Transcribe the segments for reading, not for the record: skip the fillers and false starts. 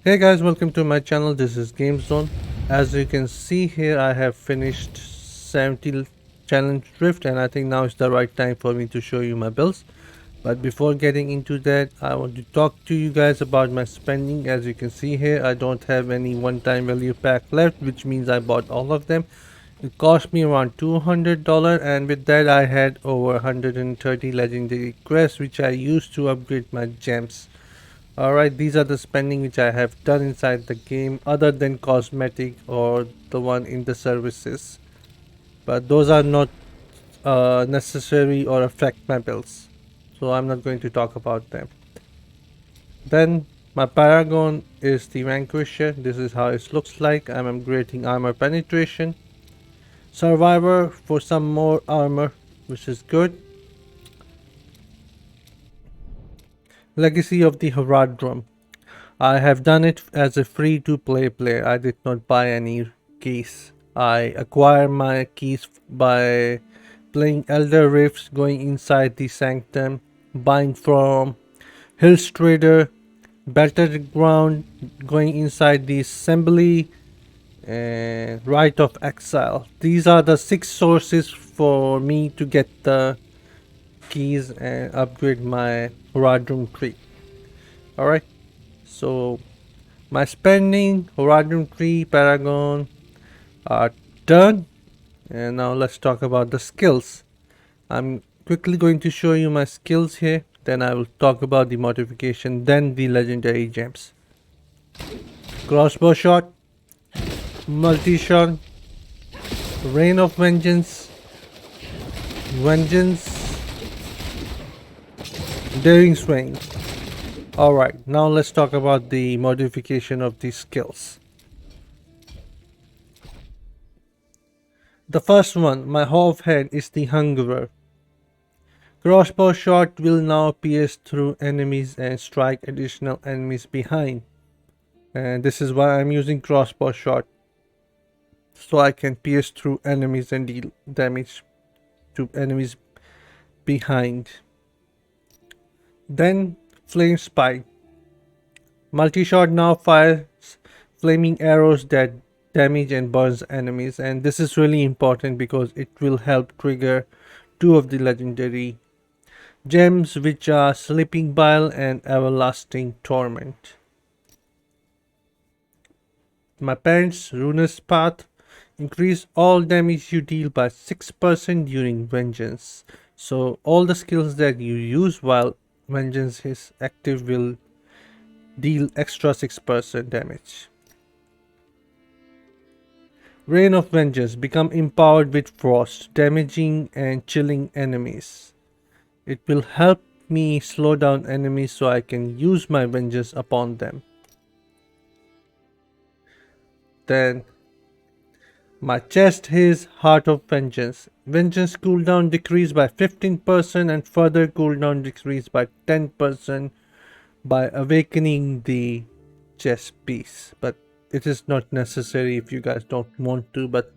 Hey guys, welcome to my channel. This is GameZone. As you can see here, I have finished 70 challenge drift, and I think now is the right time for me to show you my builds. But before getting into that, I want to talk to you guys about my spending. As you can see here, I don't have any one-time value pack left, which means I bought all of them. It cost me around $200, and with that I had over 130 legendary quests, which I used to upgrade my gems. Alright, these are the spending which I have done inside the game other than cosmetic or the one in the services. But those are not necessary or affect my bills. So I'm not going to talk about them. Then my Paragon is the Vanquisher. This is how it looks like. I'm upgrading armor penetration. Survivor for some more armor, which is good. Legacy of the Herodrum. I have done it as a free to play player. I did not buy any keys. I acquire my keys by playing Elder Rifts, going inside the Sanctum, buying from Hills Trader, Battleground, going inside the Assembly, and Rite of Exile. These are the 6 sources for me to get the keys and upgrade my Herodrum tree. Alright. So my spending, Horizon 3, Paragon are done. And now let's talk about the skills. I'm quickly going to show you my skills here. Then I will talk about the modification, then the legendary gems. Crossbow shot, multi-shot, rain of vengeance, vengeance, daring swing. Alright, now let's talk about the modification of these skills. The first one, my half head, is the Hungerer. Crossbow shot will now pierce through enemies and strike additional enemies behind. And this is why I'm using crossbow shot. So I can pierce through enemies and deal damage to enemies behind. Then Flame Spike. Multi-shot now fires flaming arrows that damage and burns enemies, and this is really important because it will help trigger 2 of the legendary gems, which are Sleeping Bile and Everlasting Torment. My parents' Ruinous Path. Increase all damage you deal by 6% during Vengeance. So all the skills that you use while Vengeance is active will deal extra 6% damage. Rain of Vengeance. Become empowered with frost, damaging and chilling enemies. It will help me slow down enemies so I can use my vengeance upon them. Then my chest is Heart of Vengeance. Vengeance cooldown decreased by 15% and further cooldown decreased by 10% by awakening the chest piece. But it is not necessary if you guys don't want to. But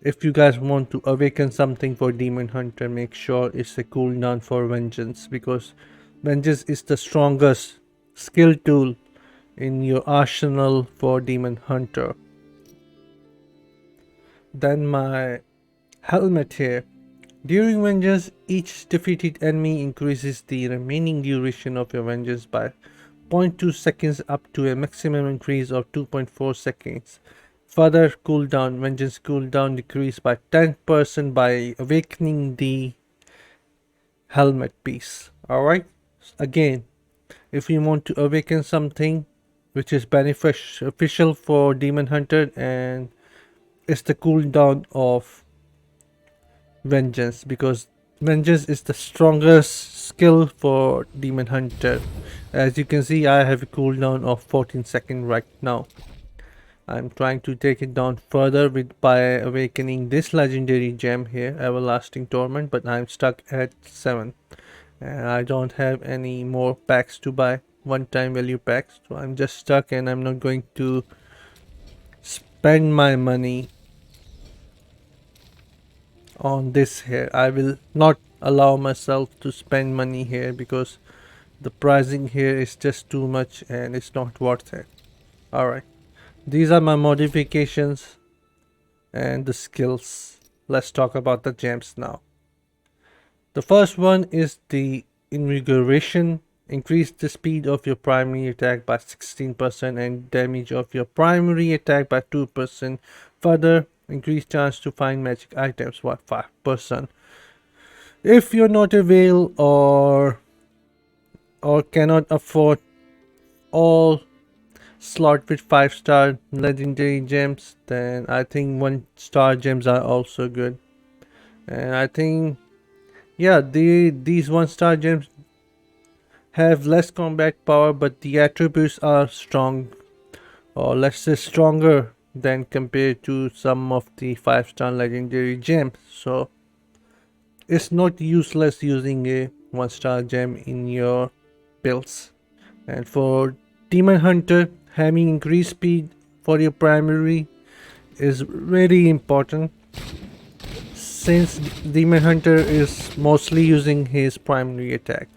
if you guys want to awaken something for Demon Hunter, make sure it's a cooldown for Vengeance, because Vengeance is the strongest skill tool in your arsenal for Demon Hunter. Then my helmet here. During Vengeance, each defeated enemy increases the remaining duration of your Vengeance by 0.2 seconds up to a maximum increase of 2.4 seconds. Further cooldown, Vengeance cooldown decreased by 10% by awakening the helmet piece. Alright, again, if you want to awaken something which is beneficial for Demon Hunter, and it's the cooldown of Vengeance, because Vengeance is the strongest skill for Demon Hunter. As you can see, I have a cooldown of 14 seconds right now. I'm trying to take it down further by awakening this legendary gem here, Everlasting Torment, but I'm stuck at 7. And I don't have any more packs to buy, one-time value packs. So I'm just stuck, and I'm not going to spend my money on this here. I will not allow myself to spend money here because the pricing here is just too much and it's not worth it. Alright, these are my modifications and the skills. Let's talk about the gems now. The first one is the invigoration. Increase the speed of your primary attack by 16% and damage of your primary attack by 2%. Further, increase chance to find magic items by 5%. If you're not avail or cannot afford all slot with 5-star legendary gems, then I think 1-star gems are also good. And I think, yeah, these 1-star gems have less combat power, but the attributes are strong, or let's say stronger than compared to some of the 5-star legendary gems. So it's not useless using a 1-star gem in your builds. And for Demon Hunter, having increased speed for your primary is very important, since Demon Hunter is mostly using his primary attack.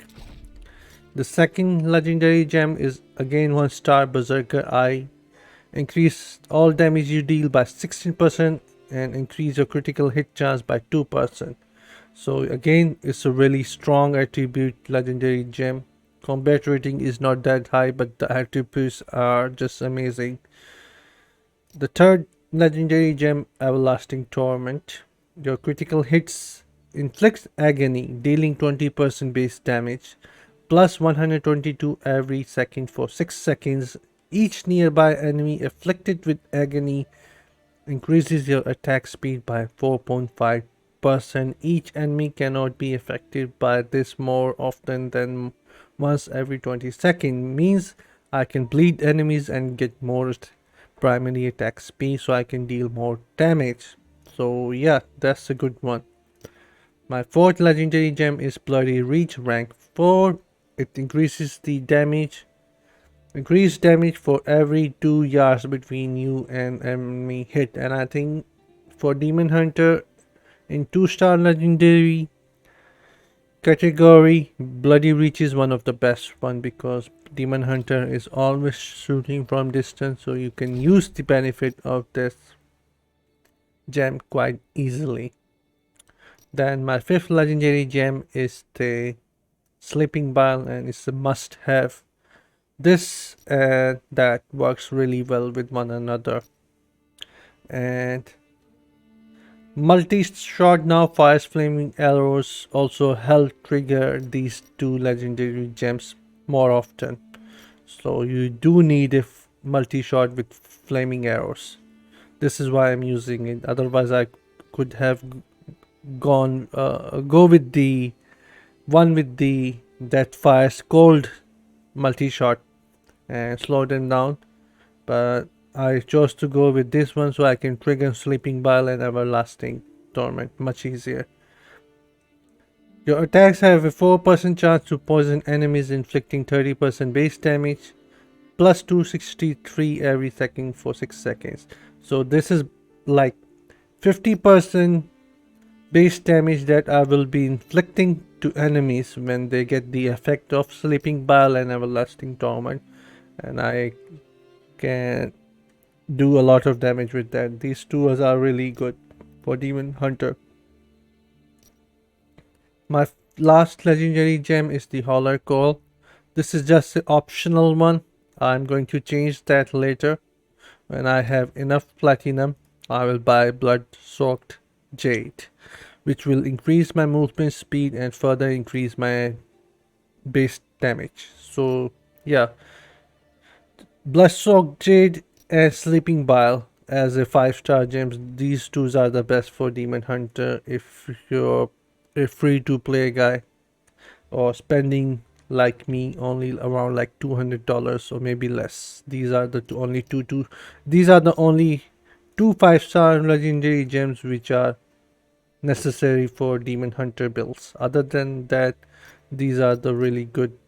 The second legendary gem is again 1-star Berserker Eye. Increase all damage you deal by 16% and increase your critical hit chance by 2%. So again, it's a really strong attribute legendary gem. Combat rating is not that high, but the attributes are just amazing. The third legendary gem, Everlasting Torment. Your critical hits inflicts agony, dealing 20% base damage, plus 122 every second for 6 seconds. Each nearby enemy afflicted with agony increases your attack speed by 4.5%. Each enemy cannot be affected by this more often than once every 20 seconds. Means I can bleed enemies and get more primary attack speed, so I can deal more damage. So yeah, that's a good one. My fourth legendary gem is Bloody Reach, rank 4. It increases the damage. Increase damage for every 2 yards between you and enemy hit. And I think for Demon Hunter in 2-star legendary category, Bloody Reach is one of the best one, because Demon Hunter is always shooting from distance, so you can use the benefit of this gem quite easily. Then my fifth legendary gem is the Sleeping Bile, and it's a must have. This and that works really well with one another. And multi-shot now fires flaming arrows also help trigger these two legendary gems more often. So you do need a multi-shot with flaming arrows. This is why I'm using it. Otherwise I could have go with the one with the that fires cold multi-shot and slow them down, but I chose to go with this one so I can trigger Sleeping Bile and Everlasting Torment much easier. Your attacks have a 4% chance to poison enemies, inflicting 30% base damage, plus 263 every second for 6 seconds. So this is like 50% base damage that I will be inflicting to enemies when they get the effect of Sleeping Bile and Everlasting Torment, and I can do a lot of damage with that. These two are really good for Demon Hunter. My last legendary gem is the Holler Coal. This is just an optional one. I'm going to change that later. When I have enough platinum, I will buy Blood Soaked Jade, which will increase my movement speed and further increase my base damage. So yeah, Bloodsoaked Jade and Sleeping Bile as a 5-star gems. These two are the best for Demon Hunter if you're a free to play guy, or spending like me only around like $200 or maybe less. These are the these are the only 5-star legendary gems which are necessary for Demon Hunter builds. Other than that, these are the really good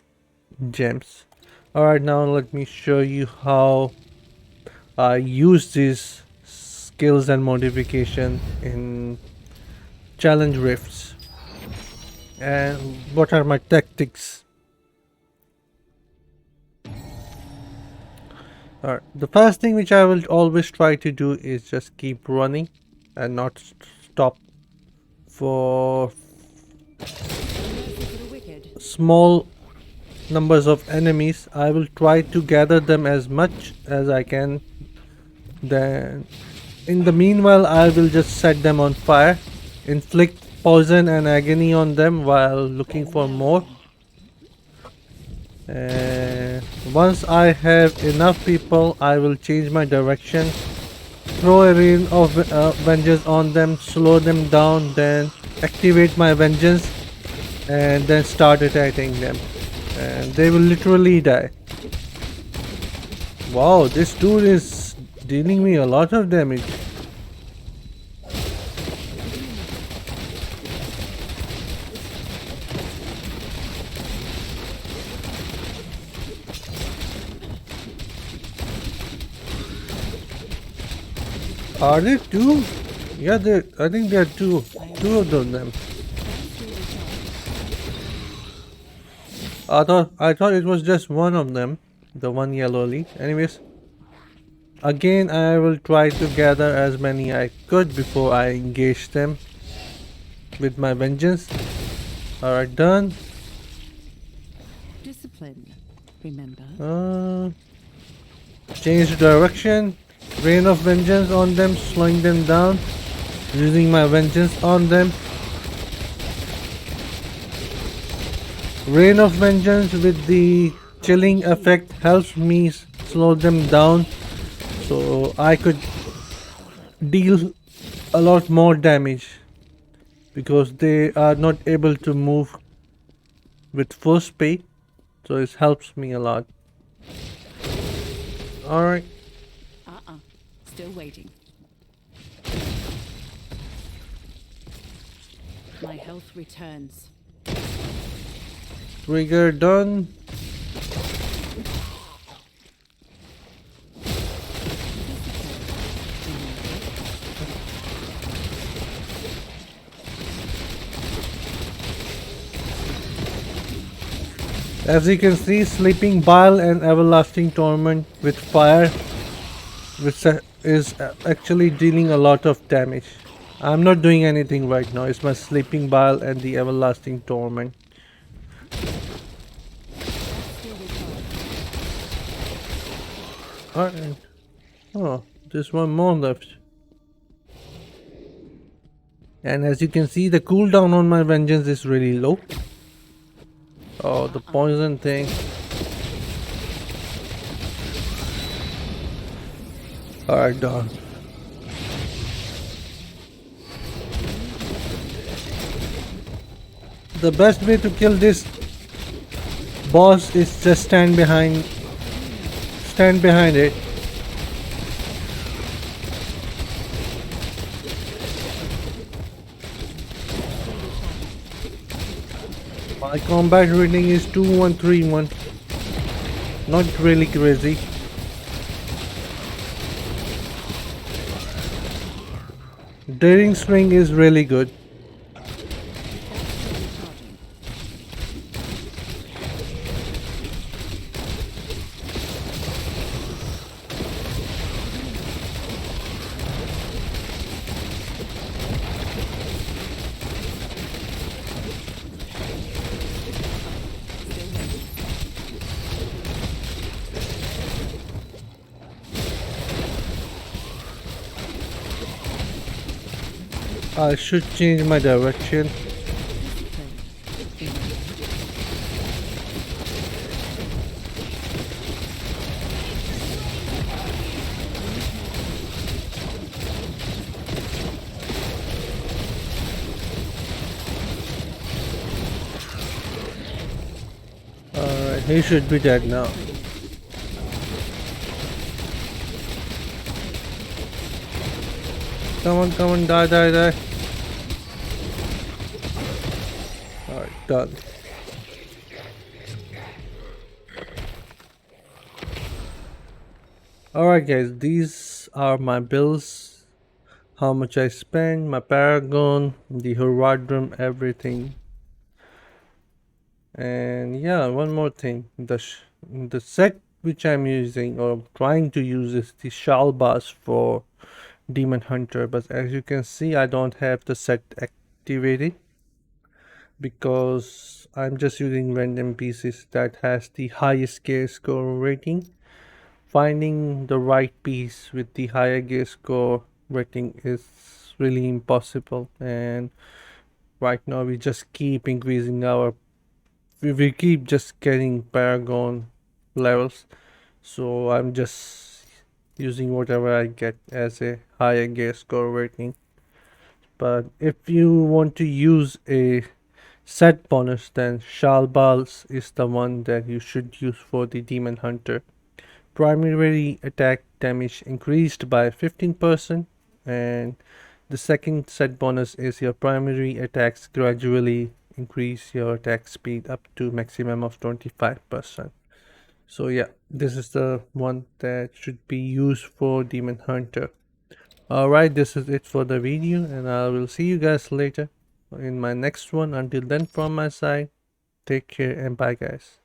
gems. Alright, now let me show you how I use these skills and modification in challenge rifts, and what are my tactics. Alright, the first thing which I will always try to do is just keep running and not stop for small numbers of enemies. I will try to gather them as much as I can. Then in the meanwhile I will just set them on fire, inflict poison and agony on them while looking for more. And once I have enough people, I will change my direction, throw a rain of vengeance on them, slow them down, then activate my vengeance and then start attacking them, and they will literally die. Wow, this dude is dealing me a lot of damage. Are there two? Yeah, I think there are two of them. I thought it was just one of them, the one yellow leaf. Anyways, again I will try to gather as many I could before I engage them with my vengeance. Alright, done. Discipline, remember? Change direction. Rain of vengeance on them, slowing them down. Using my vengeance on them. Rain of vengeance with the chilling effect helps me slow them down, so I could deal a lot more damage because they are not able to move with full speed, so it helps me a lot. Alright. Still waiting. My health returns. Trigger done. As you can see, Sleeping Bile and Everlasting Torment with fire, which is actually dealing a lot of damage. I'm not doing anything right now. It's my Sleeping Bile and the Everlasting Torment. Alright. Oh, there's one more left. And as you can see, the cooldown on my vengeance is really low. Oh, the poison thing. Alright, done. The best way to kill this boss is just stand behind it. My combat rating is 2131. Not really crazy. Daring Swing is really good. I should change my direction. Alright, he should be dead now. Come on, die. Alright, done. Alright guys, these are my bills. How much I spent, my Paragon, the Horadrim, everything. And yeah, one more thing. The set which I'm using or trying to use is the shawl bars for Demon Hunter, but as you can see I don't have the set activated because I'm just using random pieces that has the highest gear score rating. Finding the right piece with the higher gear score rating is really impossible, and right now we just keep increasing our we keep just getting paragon levels, so I'm just using whatever I get as a higher gear score rating. But if you want to use a set bonus, then Shalbals is the one that you should use for the Demon Hunter. Primary attack damage increased by 15%, and the second set bonus is your primary attacks gradually increase your attack speed up to maximum of 25%. So yeah, this is the one that should be used for Demon Hunter. Alright, this is it for the video, and I will see you guys later in my next one. Until then, from my side, take care and bye guys.